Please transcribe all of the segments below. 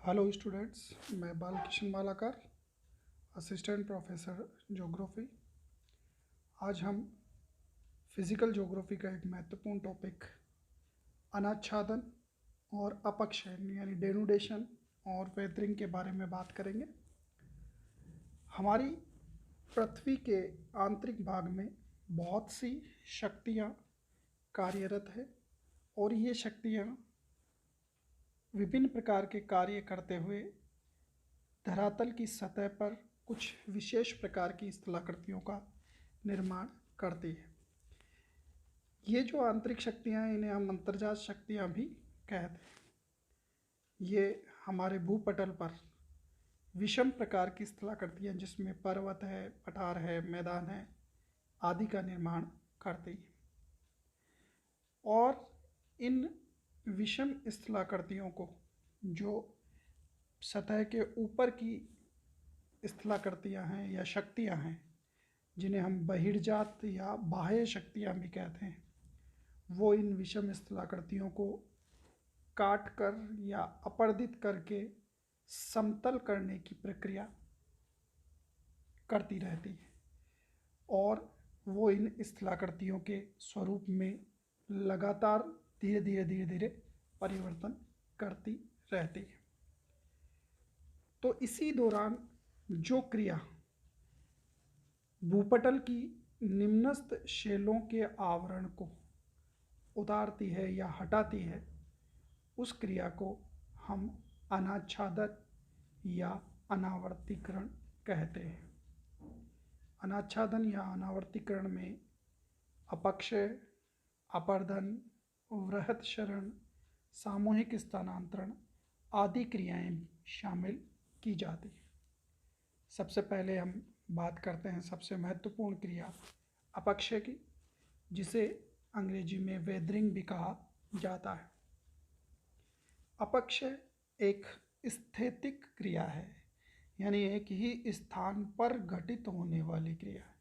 Hello students, मैं Balkishan Malakar, assistant professor geography. आज हम फिज़िकल ज्योग्राफी का एक महत्वपूर्ण टॉपिक अनाच्छादन और अपक्षय यानी डेनुडेशन और वेदरिंग के बारे में बात करेंगे। हमारी पृथ्वी के आंतरिक भाग में बहुत सी शक्तियाँ कार्यरत है और ये शक्तियाँ विभिन्न प्रकार के कार्य करते हुए धरातल की सतह पर कुछ विशेष प्रकार की स्थलाकृतियों का निर्माण करती है। ये जो आंतरिक शक्तियाँ हैं इन्हें हम अंतर्जात शक्तियाँ भी कहते हैं। ये हमारे भूपटल पर विषम प्रकार की स्थलाकृतियाँ जिसमें पर्वत है, पठार है, मैदान है आदि का निर्माण करती हैं। और इन विषम स्थलाकृतियों को जो सतह के ऊपर की स्थलाकृतियाँ हैं या शक्तियाँ हैं जिन्हें हम बहिर्जात या बाह्य शक्तियाँ भी कहते हैं, वो इन विषम स्थलाकृतियों को काट कर या अपर्दित करके समतल करने की प्रक्रिया करती रहती है और वो इन स्थलाकृतियों के स्वरूप में लगातार धीरे धीरे परिवर्तन करती रहती है। तो इसी दौरान जो क्रिया भूपटल की निम्नस्थ शेलों के आवरण को उतारती है या हटाती है, उस क्रिया को हम अनाच्छादन या अनावर्तीकरण कहते हैं। अनाच्छादन या अनावर्तीकरण में अपक्षय, अपर्दन, वृहत्क्षरण, सामूहिक स्थानांतरण आदि क्रियाएं शामिल की जाती है। सबसे पहले हम बात करते हैं सबसे महत्वपूर्ण क्रिया अपक्षय की, जिसे अंग्रेजी में वेदरिंग भी कहा जाता है। अपक्षय एक स्थैतिक क्रिया है, यानी एक ही स्थान पर घटित होने वाली क्रिया है,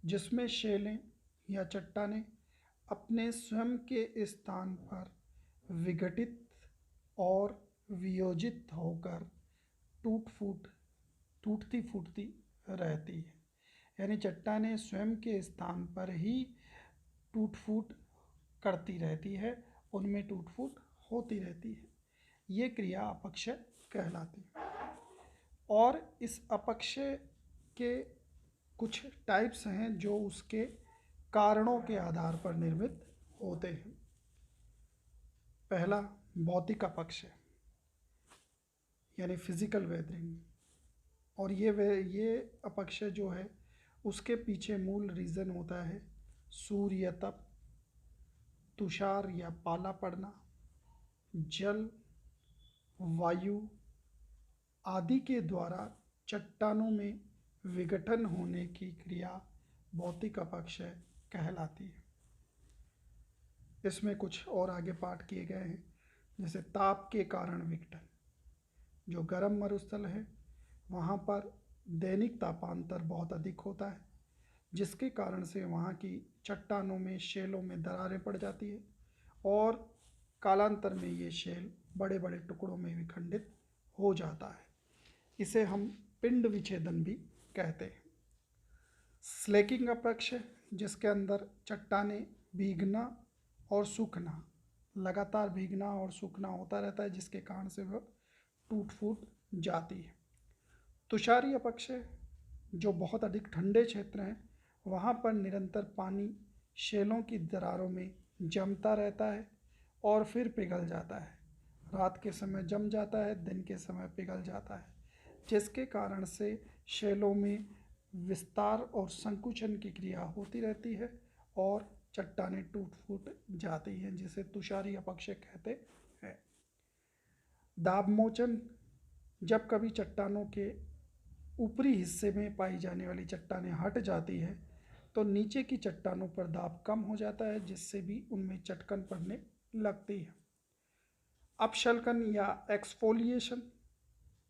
जिसमें शेलें या चट्टानें अपने स्वयं के स्थान पर विघटित और वियोजित होकर टूटती फूटती रहती है। यानी चट्टानें स्वयं के स्थान पर ही टूट फूट करती रहती है, उनमें टूट फूट होती रहती है। ये क्रिया अपक्षय कहलाती है। और इस अपक्षय के कुछ टाइप्स हैं जो उसके कारणों के आधार पर निर्मित होते हैं। पहला भौतिक अपक्षय यानी फिजिकल वेदरिंग। और ये अपक्षय जो है उसके पीछे मूल रीज़न होता है सूर्य तप, तुषार या पाला पड़ना, जल, वायु आदि के द्वारा चट्टानों में विघटन होने की क्रिया भौतिक अपक्षय कहलाती है। इसमें कुछ और आगे पाठ किए गए हैं, जैसे ताप के कारण विघटन। जो गर्म मरुस्थल है वहाँ पर दैनिक तापांतर बहुत अधिक होता है, जिसके कारण से वहाँ की चट्टानों में, शेलों में दरारें पड़ जाती है और कालांतर में ये शेल बड़े बड़े टुकड़ों में विखंडित हो जाता है। इसे हम पिंड विच्छेदन भी कहते हैं। स्लेकिंग अपक्षय, जिसके अंदर चट्टानें भीगना और सूखना, लगातार भीगना और सूखना होता रहता है, जिसके कारण से वह टूट फूट जाती है। तुषारी अपक्षय, जो बहुत अधिक ठंडे क्षेत्र हैं वहाँ पर निरंतर पानी शेलों की दरारों में जमता रहता है और फिर पिघल जाता है। रात के समय जम जाता है, दिन के समय पिघल जाता है, जिसके कारण से शेलों में विस्तार और संकुचन की क्रिया होती रहती है और चट्टानें टूट फूट जाती हैं, जिसे तुषारी अपक्षय कहते हैं। दाब मोचन, जब कभी चट्टानों के ऊपरी हिस्से में पाई जाने वाली चट्टानें हट जाती है तो नीचे की चट्टानों पर दाब कम हो जाता है, जिससे भी उनमें चटकन पड़ने लगती है। अपशल्कन या एक्सफोलिएशन,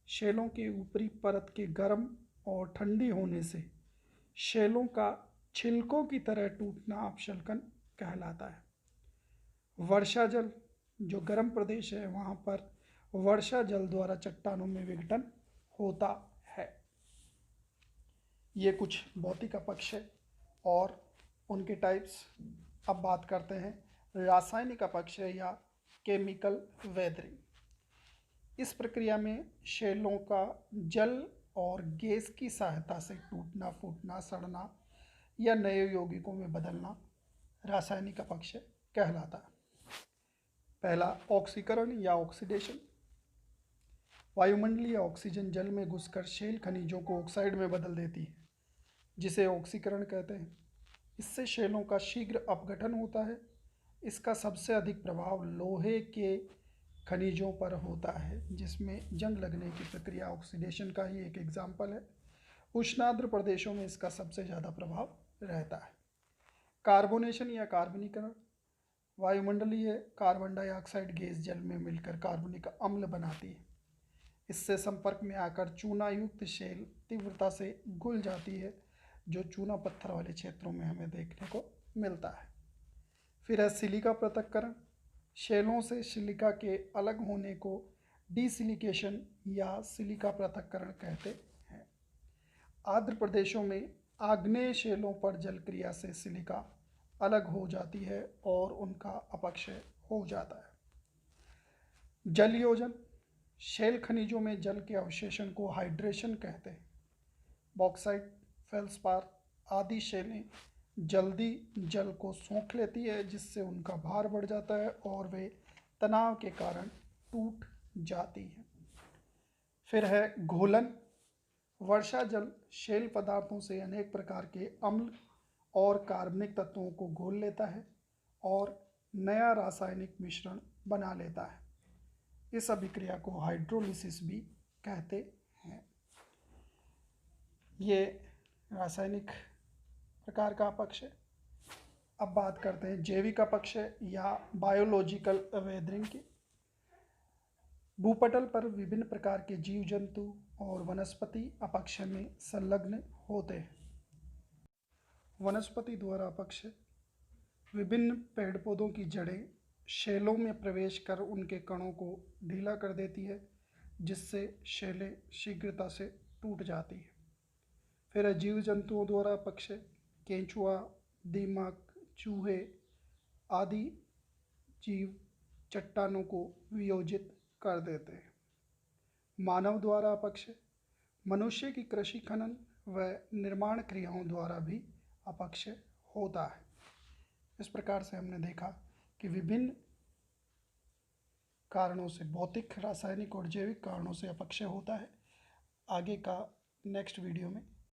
शेलों के ऊपरी परत के गर्म और ठंडी होने से शेलों का छिलकों की तरह टूटना अपशल्कन कहलाता है। वर्षा जल, जो गर्म प्रदेश है वहाँ पर वर्षा जल द्वारा चट्टानों में विघटन होता है। ये कुछ भौतिक अपक्ष है और उनके टाइप्स। अब बात करते हैं रासायनिक अपक्ष या केमिकल वेदरिंग। इस प्रक्रिया में शैलों का जल और गैस की सहायता से टूटना, फूटना, सड़ना या नए यौगिकों में बदलना रासायनिक अपक्ष कहलाता है। पहला, ऑक्सीकरण या ऑक्सीडेशन। वायुमंडलीय ऑक्सीजन जल में घुसकर शैल खनिजों को ऑक्साइड में बदल देती है, जिसे ऑक्सीकरण कहते हैं। इससे शैलों का शीघ्र अपघटन होता है। इसका सबसे अधिक प्रभाव लोहे के खनिजों पर होता है, जिसमें जंग लगने की प्रक्रिया ऑक्सीडेशन का ही एक एग्जाम्पल है। उष्णार्द्र प्रदेशों में इसका सबसे ज़्यादा प्रभाव रहता है। कार्बोनेशन या कार्बनीकरण। वायुमंडलीय कार्बन डाइऑक्साइड गैस जल में मिलकर कार्बनिक अम्ल बनाती है। इससे संपर्क में आकर चूना युक्त शैल तीव्रता से घुल जाती है, जो चूना पत्थर वाले क्षेत्रों में हमें देखने को मिलता है। फिर है सिलिका पृथक्करण। शैलों से सिलिका के अलग होने को डिसिलिकेशन या सिलिका पृथक्करण कहते हैं। आर्द्र प्रदेशों में आग्नेय शैलों पर जल क्रिया से सिलिका अलग हो जाती है और उनका अपक्षय हो जाता है। जल योजन। शैल खनिजों में जल के अवशेषण को हाइड्रेशन कहते हैं। बॉक्साइट, फेल्सपार आदि शैलें जल्दी जल को सोख लेती है, जिससे उनका भार बढ़ जाता है और वे तनाव के कारण टूट जाती हैं। फिर है घोलन। वर्षा जल शैल पदार्थों से अनेक प्रकार के अम्ल और कार्बनिक तत्वों को घोल लेता है और नया रासायनिक मिश्रण बना लेता है। इस अभिक्रिया को हाइड्रोलिसिस भी कहते हैं। ये रासायनिक प्रकार का अपक्ष है। अब बात करते हैं जैविक अपक्ष या बायोलॉजिकल वेदरिंग की। भूपटल पर विभिन्न प्रकार के जीव जंतु और वनस्पति अपक्ष में संलग्न होते हैं। वनस्पति द्वारा अपक्ष विभिन्न पेड़ पौधों की जड़ें शैलों में प्रवेश कर उनके कणों को ढीला कर देती है, जिससे शैलें शीघ्रता से टूट जाती है। फिर जीव जंतुओं द्वारा अपक्ष केंचुआ, दीमक, चूहे आदि जीव चट्टानों को वियोजित कर देते हैं। मानव द्वारा अपक्ष मनुष्य की कृषि, खनन व निर्माण क्रियाओं द्वारा भी अपक्ष होता है। इस प्रकार से हमने देखा कि विभिन्न कारणों से, भौतिक, रासायनिक और जैविक कारणों से अपक्ष होता है। आगे का नेक्स्ट वीडियो में